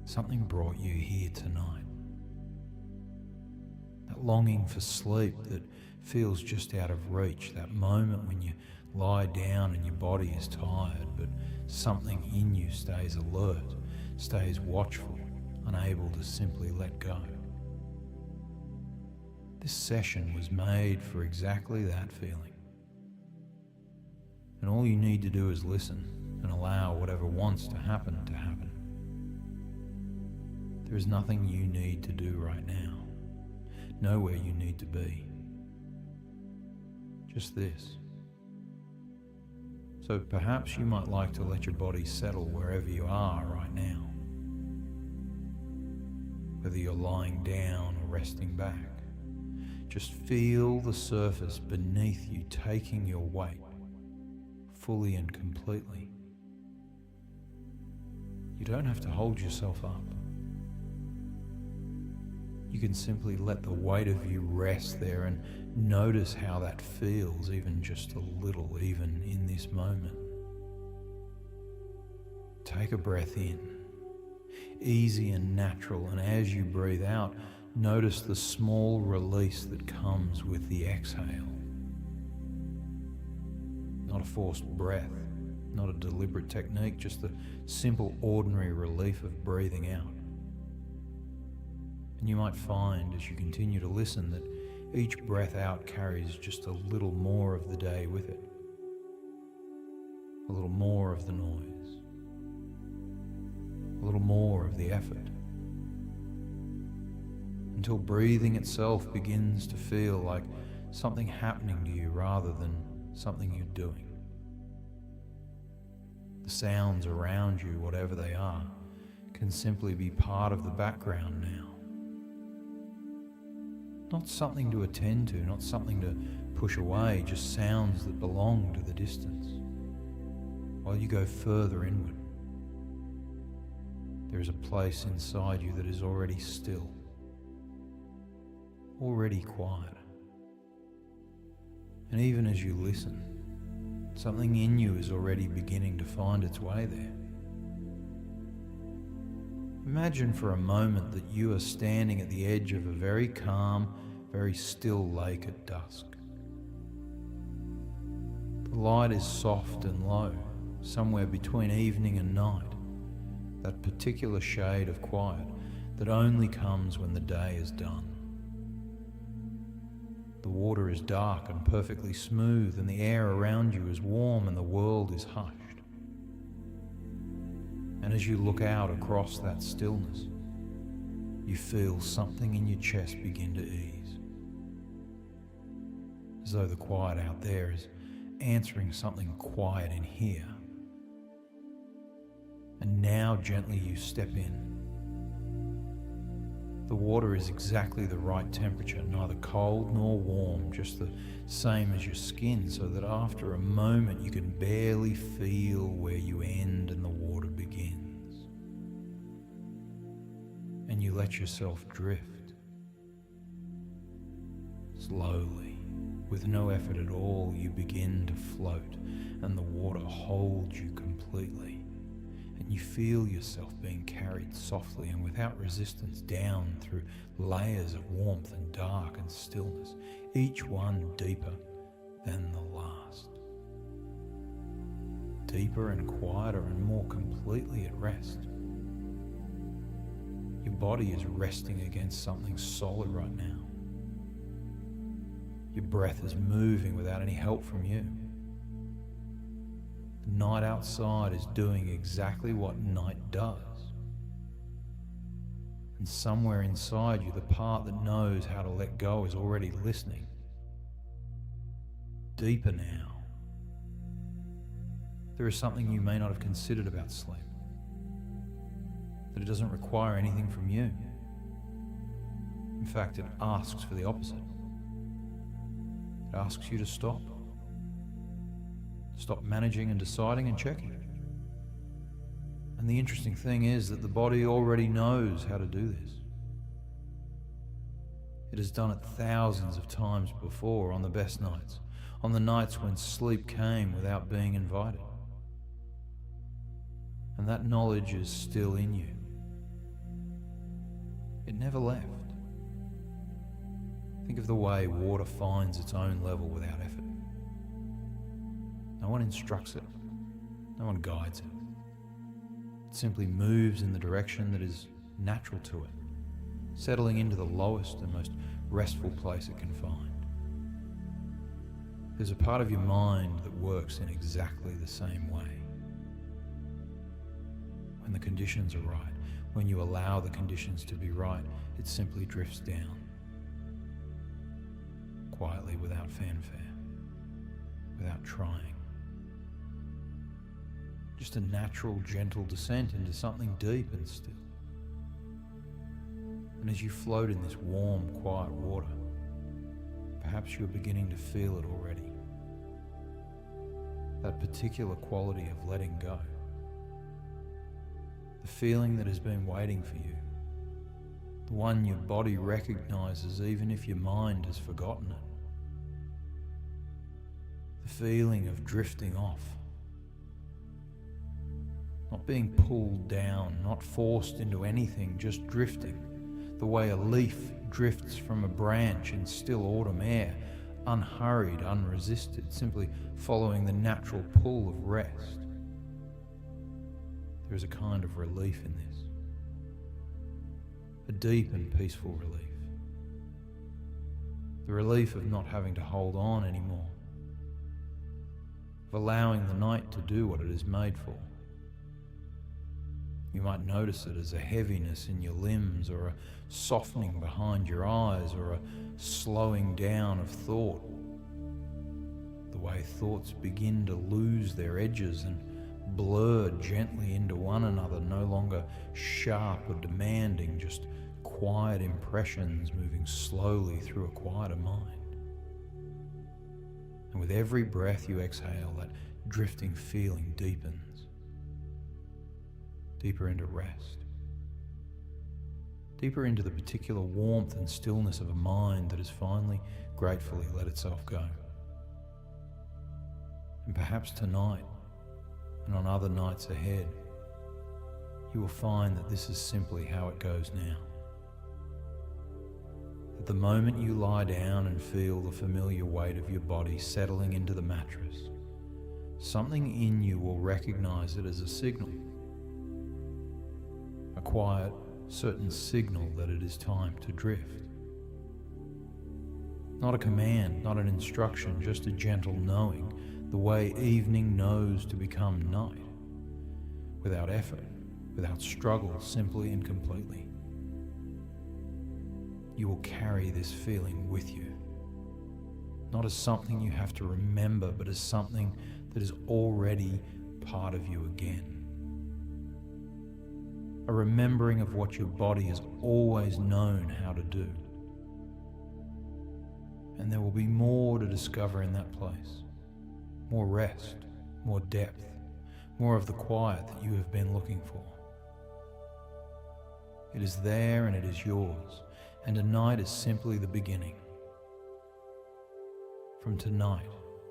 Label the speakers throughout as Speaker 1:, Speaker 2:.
Speaker 1: something brought you here tonight. That longing for sleep that feels just out of reach, that moment when you lie down and your body is tired, but something in you stays alert, stays watchful, unable to simply let go. This session was made for exactly that feeling. And all you need to do is listen and allow whatever wants to happen to happen. There is nothing you need to do right now, nowhere you need to be. Just this. So perhaps you might like to let your body settle wherever you are right now. Whether you're lying down or resting back, just feel the surface beneath you taking your weight fully and completely. You don't have to hold yourself up. You can simply let the weight of you rest there and notice how that feels, even just a little, even in this moment. Take a breath in, easy and natural, and as you breathe out, notice the small release that comes with the exhale. Not a forced breath, not a deliberate technique, just the simple, ordinary relief of breathing out. And you might find as you continue to listen that each breath out carries just a little more of the day with it. A little more of the noise. A little more of the effort. Until breathing itself begins to feel like something happening to you rather than something you're doing. The sounds around you, whatever they are, can simply be part of the background now. Not something to attend to, not something to push away, just sounds that belong to the distance. While you go further inward, there is a place inside you that is already still, already quiet. And even as you listen, something in you is already beginning to find its way there. Imagine for a moment that you are standing at the edge of a very calm, very still lake at dusk. The light is soft and low, somewhere between evening and night, that particular shade of quiet that only comes when the day is done. The water is dark and perfectly smooth, and the air around you is warm, and the world is hushed. And as you look out across that stillness, you feel something in your chest begin to ease. As though the quiet out there is answering something quiet in here. And now gently you step in. The water is exactly the right temperature, neither cold nor warm, just the same as your skin, so that after a moment you can barely feel where you end and the water begins. And you let yourself drift. Slowly, with no effort at all, you begin to float, and the water holds you completely. And you feel yourself being carried softly and without resistance down through layers of warmth and dark and stillness, each one deeper than the last. Deeper and quieter and more completely at rest. Your body is resting against something solid right now. Your breath is moving without any help from you. The night outside is doing exactly what night does. And somewhere inside you, the part that knows how to let go is already listening. Deeper now. There is something you may not have considered about sleep. That it doesn't require anything from you. In fact, it asks for the opposite. It asks you to stop. Stop managing and deciding and checking. And the interesting thing is that the body already knows how to do this. It has done it thousands of times before on the best nights, on the nights when sleep came without being invited. And that knowledge is still in you, It never left. Think of the way water finds its own level without effort. No one instructs it. No one guides it. It simply moves in the direction that is natural to it, settling into the lowest and most restful place it can find. There's a part of your mind that works in exactly the same way. When the conditions are right, when you allow the conditions to be right, it simply drifts down, quietly, without fanfare, without trying. Just a natural, gentle descent into something deep and still. And as you float in this warm, quiet water, perhaps you're beginning to feel it already. That particular quality of letting go. The feeling that has been waiting for you. The one your body recognizes even if your mind has forgotten it. The feeling of drifting off. Not being pulled down, not forced into anything, just drifting. The way a leaf drifts from a branch in still autumn air, unhurried, unresisted, simply following the natural pull of rest. There is a kind of relief in this. A deep and peaceful relief. The relief of not having to hold on anymore. Of allowing the night to do what it is made for. You might notice it as a heaviness in your limbs, or a softening behind your eyes, or a slowing down of thought. The way thoughts begin to lose their edges and blur gently into one another, no longer sharp or demanding, just quiet impressions moving slowly through a quieter mind. And with every breath you exhale, that drifting feeling deepens. Deeper into rest, deeper into the particular warmth and stillness of a mind that has finally, gratefully let itself go. And perhaps tonight, and on other nights ahead, you will find that this is simply how it goes now. That the moment you lie down and feel the familiar weight of your body settling into the mattress, something in you will recognize it as a signal. A quiet, certain signal that it is time to drift. Not a command, not an instruction, just a gentle knowing, the way evening knows to become night. Without effort, without struggle, simply and completely. You will carry this feeling with you. Not as something you have to remember, but as something that is already part of you again. A remembering of what your body has always known how to do. And there will be more to discover in that place. More rest, more depth, more of the quiet that you have been looking for. It is there and it is yours, and tonight is simply the beginning. From tonight,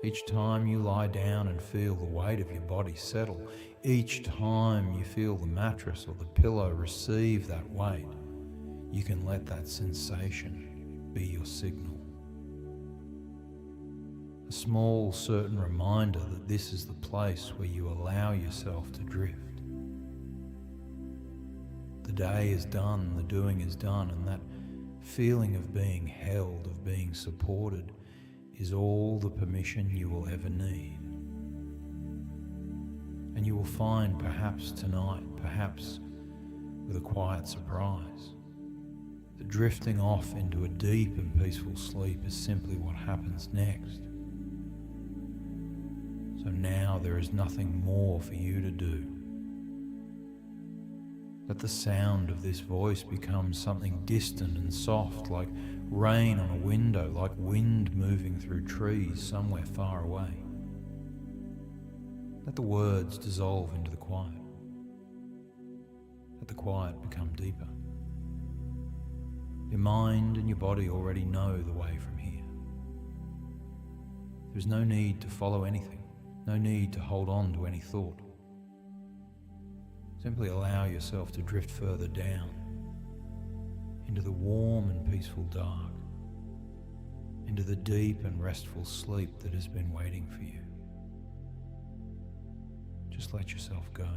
Speaker 1: each time you lie down and feel the weight of your body settle, each time you feel the mattress or the pillow receive that weight, you can let that sensation be your signal. A small, certain reminder that this is the place where you allow yourself to drift. The day is done, the doing is done, and that feeling of being held, of being supported, is all the permission you will ever need. And you will find perhaps tonight, perhaps with a quiet surprise, that drifting off into a deep and peaceful sleep is simply what happens next. So now there is nothing more for you to do. Let the sound of this voice become something distant and soft, like rain on a window, like wind moving through trees somewhere far away. Let the words dissolve into the quiet. Let the quiet become deeper. Your mind and your body already know the way from here. There is no need to follow anything, no need to hold on to any thought. Simply allow yourself to drift further down into the warm and peaceful dark, into the deep and restful sleep that has been waiting for you. Just let yourself go.